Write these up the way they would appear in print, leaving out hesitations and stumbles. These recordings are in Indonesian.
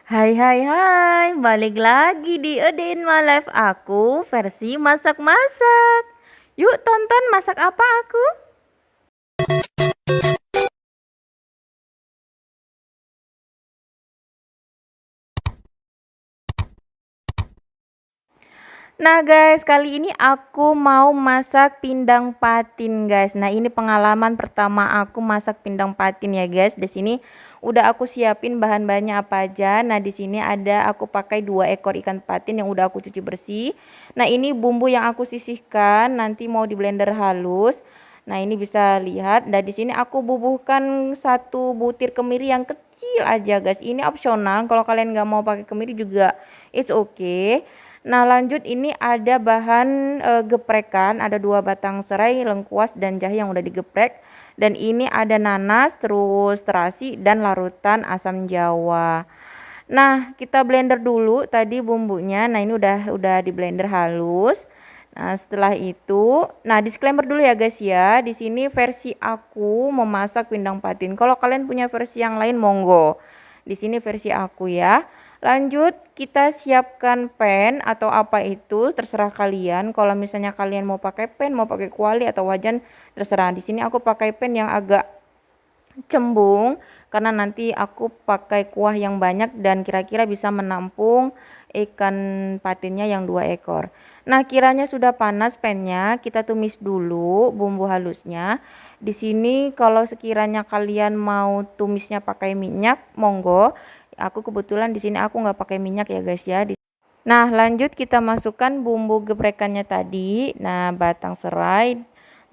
Hai hai hai, balik lagi di A Day in My Life aku versi masak-masak. Yuk tonton masak apa aku. Nah guys, kali ini aku mau masak pindang patin guys. Nah ini pengalaman pertama aku masak pindang patin ya guys. Di sini udah aku siapin bahan-bahannya apa aja. Nah di sini ada aku pakai 2 ekor ikan patin yang udah aku cuci bersih. Nah ini bumbu yang aku sisihkan nanti mau di blender halus. Nah ini bisa lihat. Nah di sini aku bubuhkan 1 butir kemiri yang kecil aja guys. Ini opsional. Kalau kalian nggak mau pakai kemiri juga it's okay. Nah lanjut ini ada bahan geprekan, ada 2 batang serai, lengkuas dan jahe yang udah digeprek. Dan ini ada nanas, terus terasi dan larutan asam jawa. Nah kita blender dulu tadi bumbunya. Nah ini udah di blender halus. Nah setelah itu, nah disclaimer dulu ya guys ya. Di sini versi aku memasak pindang patin. Kalau kalian punya versi yang lain monggo. Di sini versi aku ya. Lanjut kita siapkan pan atau apa itu terserah kalian. Kalau misalnya kalian mau pakai pan, mau pakai kuali atau wajan terserah. Di sini aku pakai pan yang agak cembung karena nanti aku pakai kuah yang banyak dan kira-kira bisa menampung ikan patinnya yang 2 ekor. Nah, kiranya sudah panas pannya, kita tumis dulu bumbu halusnya. Di sini kalau sekiranya kalian mau tumisnya pakai minyak, monggo. Aku kebetulan di sini aku nggak pakai minyak ya guys ya. Nah, lanjut kita masukkan bumbu geprekannya tadi. Nah, batang serai,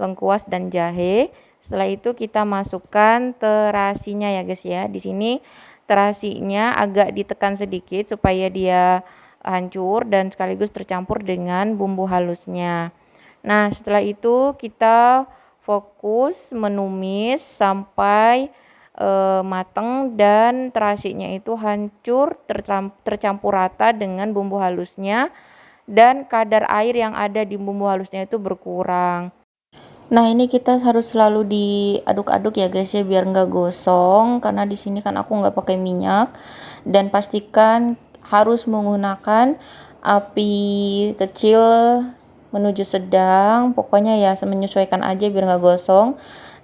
lengkuas dan jahe. Setelah itu kita masukkan terasinya ya guys ya. Di sini terasinya agak ditekan sedikit supaya dia hancur dan sekaligus tercampur dengan bumbu halusnya. Nah, setelah itu kita fokus menumis sampai mateng dan terasinya itu hancur tercampur rata dengan bumbu halusnya dan kadar air yang ada di bumbu halusnya itu berkurang. Nah ini kita harus selalu diaduk-aduk ya guys ya biar nggak gosong karena di sini kan aku nggak pakai minyak dan pastikan harus menggunakan api kecil menuju sedang, pokoknya ya menyesuaikan aja biar nggak gosong.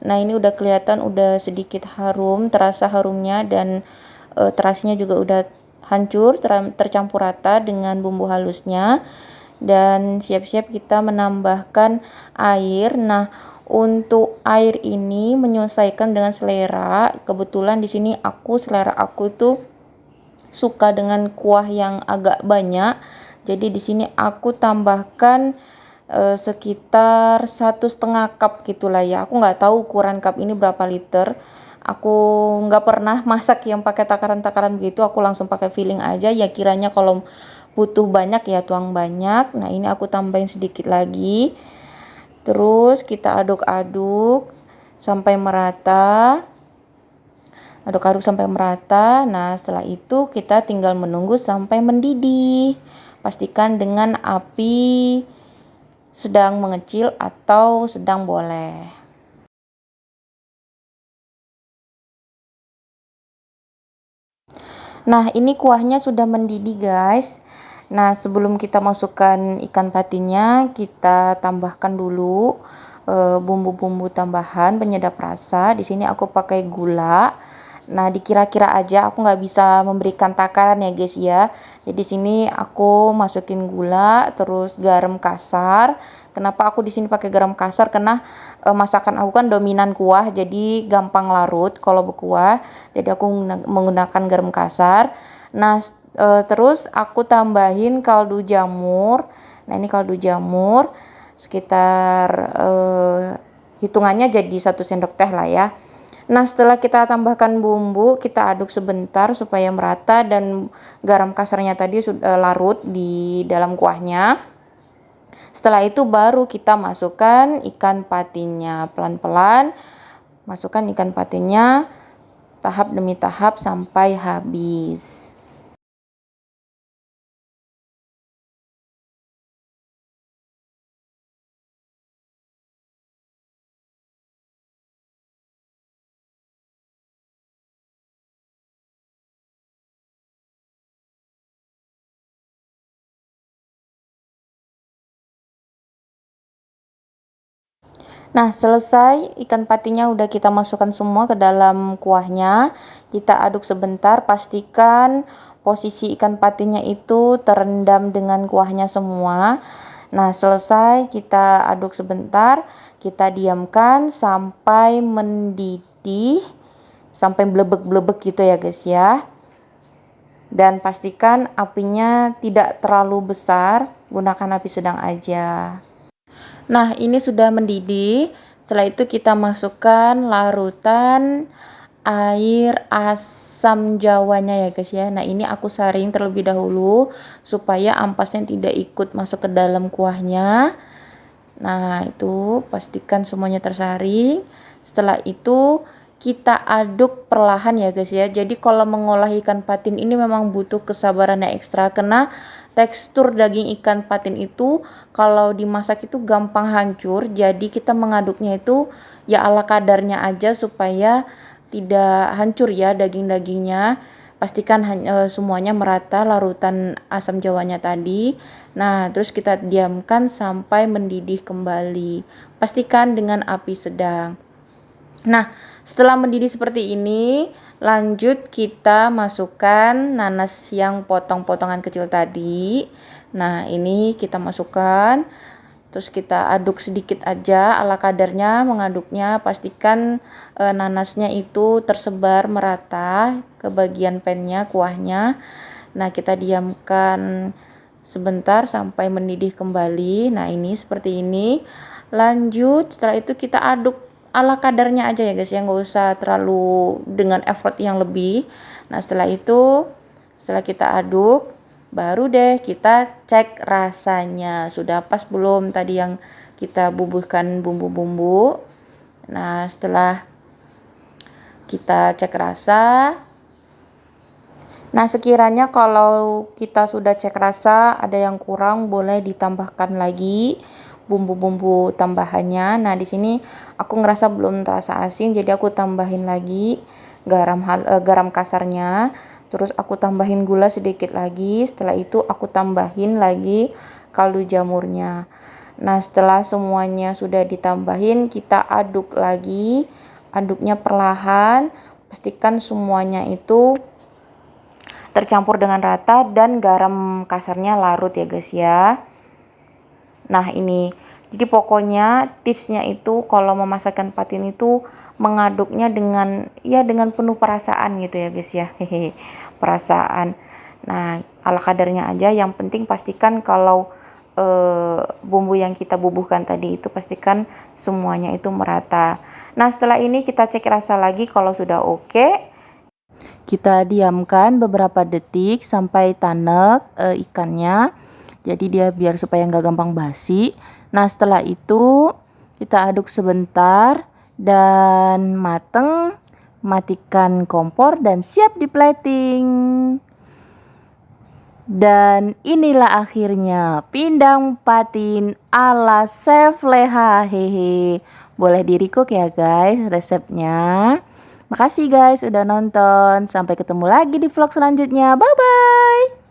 Nah ini udah kelihatan udah sedikit harum, terasa harumnya dan terasinya juga udah hancur tercampur rata dengan bumbu halusnya dan siap-siap kita menambahkan air. Nah, untuk air ini menyesuaikan dengan selera. Kebetulan di sini selera aku itu suka dengan kuah yang agak banyak. Jadi di sini aku tambahkan sekitar 1,5 cup gitulah ya. Aku nggak tahu ukuran cup ini berapa liter. Aku nggak pernah masak yang pakai takaran-takaran begitu. Aku langsung pakai feeling aja. Ya kiranya kalau butuh banyak ya tuang banyak. Nah ini aku tambahin sedikit lagi. Terus kita aduk-aduk sampai merata. Aduk-aduk sampai merata. Nah setelah itu kita tinggal menunggu sampai mendidih. Pastikan dengan api sedang mengecil atau sedang boleh. Nah ini kuahnya sudah mendidih guys. Nah sebelum kita masukkan ikan patinnya kita tambahkan dulu bumbu-bumbu tambahan penyedap rasa. Di sini aku pakai gula. Nah dikira-kira aja, aku nggak bisa memberikan takaran ya guys ya. Jadi sini aku masukin gula, terus garam kasar. Kenapa aku di sini pakai garam kasar? Karena masakan aku kan dominan kuah, jadi gampang larut kalau berkuah. Jadi aku menggunakan garam kasar. Nah terus aku tambahin kaldu jamur. Nah ini kaldu jamur sekitar hitungannya jadi 1 sendok teh lah ya. Nah setelah kita tambahkan bumbu kita aduk sebentar supaya merata dan garam kasarnya tadi sudah larut di dalam kuahnya. Setelah itu baru kita masukkan ikan patinnya pelan-pelan, masukkan ikan patinnya tahap demi tahap sampai habis. Nah, selesai ikan patinnya udah kita masukkan semua ke dalam kuahnya. Kita aduk sebentar, pastikan posisi ikan patinnya itu terendam dengan kuahnya semua. Nah, selesai kita aduk sebentar, kita diamkan sampai mendidih, sampai blebek-blebek gitu ya guys ya. Dan pastikan apinya tidak terlalu besar, gunakan api sedang aja. Nah, ini sudah mendidih. Setelah itu kita masukkan larutan air asam jawanya ya guys ya. Nah, ini aku saring terlebih dahulu supaya ampasnya tidak ikut masuk ke dalam kuahnya. Nah, itu pastikan semuanya tersaring. Setelah itu kita aduk perlahan ya guys ya. Jadi kalau mengolah ikan patin ini memang butuh kesabaran yang ekstra, karena tekstur daging ikan patin itu kalau dimasak itu gampang hancur. Jadi kita mengaduknya itu ya ala kadarnya aja supaya tidak hancur ya daging-dagingnya. Pastikan semuanya merata larutan asam jawanya tadi. Nah, terus kita diamkan sampai mendidih kembali. Pastikan dengan api sedang. Nah, setelah mendidih seperti ini, lanjut kita masukkan nanas yang potong-potongan kecil tadi. Nah, ini kita masukkan. Terus kita aduk sedikit aja ala kadarnya, mengaduknya pastikan nanasnya itu tersebar merata ke bagian pannya, kuahnya. Nah, kita diamkan sebentar sampai mendidih kembali. Nah, ini seperti ini. Lanjut, setelah itu kita aduk ala kadarnya aja ya guys ya, nggak usah terlalu dengan effort yang lebih. Nah, setelah itu, setelah kita aduk, baru deh kita cek rasanya sudah pas belum tadi yang kita bubuhkan bumbu-bumbu. Nah, setelah kita cek rasa, nah sekiranya kalau kita sudah cek rasa ada yang kurang, boleh ditambahkan lagi bumbu-bumbu tambahannya. Nah, di sini aku ngerasa belum terasa asin, jadi aku tambahin lagi garam kasarnya. Terus aku tambahin gula sedikit lagi. Setelah itu aku tambahin lagi kaldu jamurnya. Nah, setelah semuanya sudah ditambahin, kita aduk lagi. Aduknya perlahan, pastikan semuanya itu tercampur dengan rata dan garam kasarnya larut ya guys ya. Nah, ini jadi pokoknya tipsnya itu kalau memasakkan patin itu mengaduknya dengan penuh perasaan gitu ya guys ya. Hehe, perasaan. Nah, ala kadarnya aja, yang penting pastikan kalau bumbu yang kita bubuhkan tadi itu pastikan semuanya itu merata. Nah, setelah ini kita cek rasa lagi, kalau sudah oke, kita diamkan beberapa detik sampai tanek ikannya. Jadi dia biar supaya nggak gampang basi. Nah, setelah itu kita aduk sebentar dan mateng. Matikan kompor dan siap di plating. Dan inilah akhirnya pindang patin ala Chef Leha. Hehe. Boleh di recook ya guys resepnya. Makasih guys udah nonton. Sampai ketemu lagi di vlog selanjutnya. Bye bye.